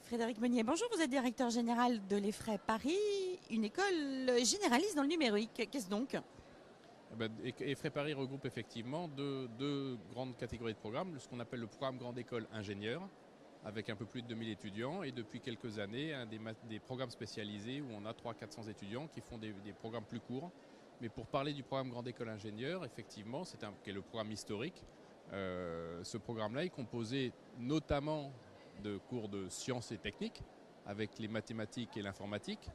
Frédéric Meunier, bonjour, vous êtes directeur général de l'EFRAY Paris, une école généraliste dans le numérique. Qu'est-ce donc? EFRAY Paris regroupe effectivement deux grandes catégories de programmes, ce qu'on appelle le programme Grande École Ingénieur, avec un peu plus de 2000 étudiants, et depuis quelques années, des programmes spécialisés où on a 300-400 étudiants qui font des programmes plus courts. Mais pour parler du programme Grande École Ingénieur, effectivement, qui est le programme historique, ce programme-là est composé notamment de cours de sciences et techniques, avec les mathématiques et l'informatique,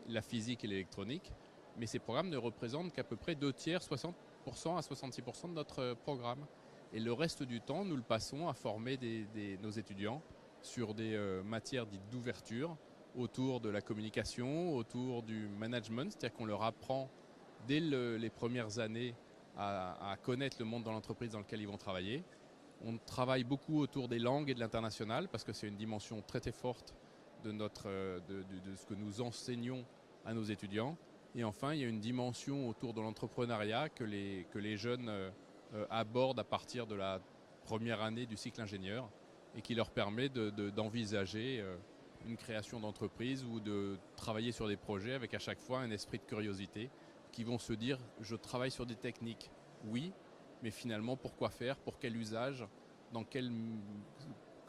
la physique et l'électronique. Mais ces programmes ne représentent qu'à peu près 2/3, 60% à 66% de notre programme. Et le reste du temps, nous le passons à former nos étudiants sur des matières dites d'ouverture, autour de la communication, autour du management, c'est-à-dire qu'on leur apprend dès les premières années à connaître le monde dans l'entreprise dans lequel ils vont travailler. On travaille beaucoup autour des langues et de l'international parce que c'est une dimension très très forte de ce que nous enseignons à nos étudiants. Et enfin, il y a une dimension autour de l'entrepreneuriat que les jeunes abordent à partir de la première année du cycle ingénieur et qui leur permet d'envisager une création d'entreprise ou de travailler sur des projets avec à chaque fois un esprit de curiosité qui vont se dire « je travaille sur des techniques, oui, mais finalement pourquoi faire, pour quel usage, dans quel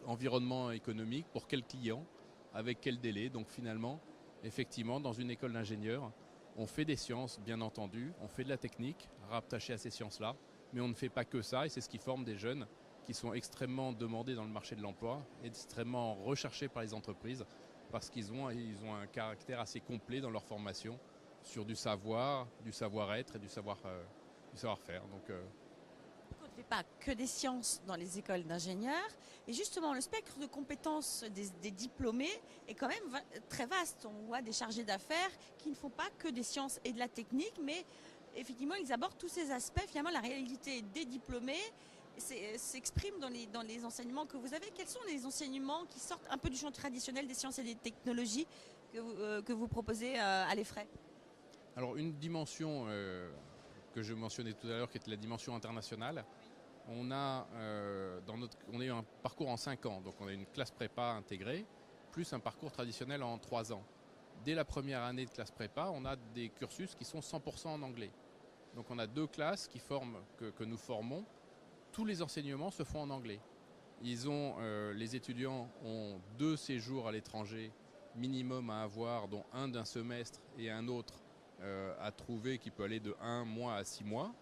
environnement économique, pour quel client, avec quel délai ». Donc finalement, effectivement, dans une école d'ingénieurs, on fait des sciences, bien entendu, on fait de la technique, rattachée à ces sciences-là, mais on ne fait pas que ça, et c'est ce qui forme des jeunes qui sont extrêmement demandés dans le marché de l'emploi, extrêmement recherchés par les entreprises, parce qu'ils ont un caractère assez complet dans leur formation sur du savoir, du savoir-être et du savoir-faire. On ne fait pas que des sciences dans les écoles d'ingénieurs. Et justement, le spectre de compétences des diplômés est quand même très vaste. On voit des chargés d'affaires qui ne font pas que des sciences et de la technique, mais effectivement, ils abordent tous ces aspects. Finalement, la réalité des diplômés s'exprime dans les enseignements que vous avez. Quels sont les enseignements qui sortent un peu du champ traditionnel des sciences et des technologies que vous proposez à l'EFRAY? Alors, une dimension que je mentionnais tout à l'heure, qui est la dimension internationale, on a eu un parcours en 5 ans, donc on a une classe prépa intégrée, plus un parcours traditionnel en 3 ans. Dès la première année de classe prépa, on a des cursus qui sont 100% en anglais. Donc on a 2 classes que nous formons. Tous les enseignements se font en anglais. Les étudiants ont 2 séjours à l'étranger minimum à avoir, dont un d'un semestre et un autre à trouver qui peut aller de 1 mois à 6 mois.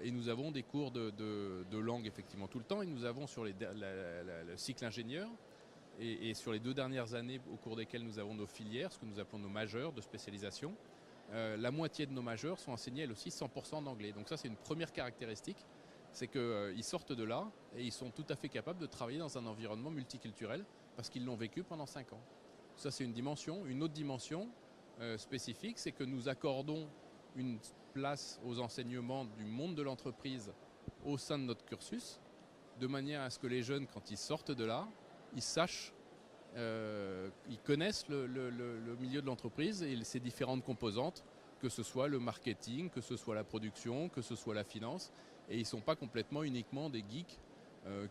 Et nous avons des cours de langue effectivement tout le temps. Et nous avons sur le cycle ingénieur et sur les 2 dernières années au cours desquelles nous avons nos filières, ce que nous appelons nos majeurs de spécialisation, la moitié de nos majeurs sont enseignés elles aussi 100% en anglais. Donc ça, c'est une première caractéristique, c'est qu'ils sortent de là et ils sont tout à fait capables de travailler dans un environnement multiculturel parce qu'ils l'ont vécu pendant 5 ans. Ça, c'est une dimension. Une autre dimension spécifique, c'est que nous accordons une place aux enseignements du monde de l'entreprise au sein de notre cursus, de manière à ce que les jeunes, quand ils sortent de là, ils sachent, ils connaissent le milieu de l'entreprise et ses différentes composantes, que ce soit le marketing, que ce soit la production, que ce soit la finance, et ils ne sont pas complètement uniquement des geeks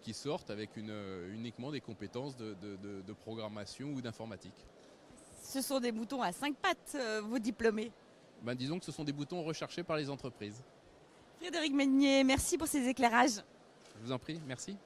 qui sortent avec uniquement des compétences de programmation ou d'informatique. Ce sont des moutons à 5 pattes, vos diplômés. Disons que ce sont des boutons recherchés par les entreprises. Frédéric Meunier, merci pour ces éclairages. Je vous en prie, merci.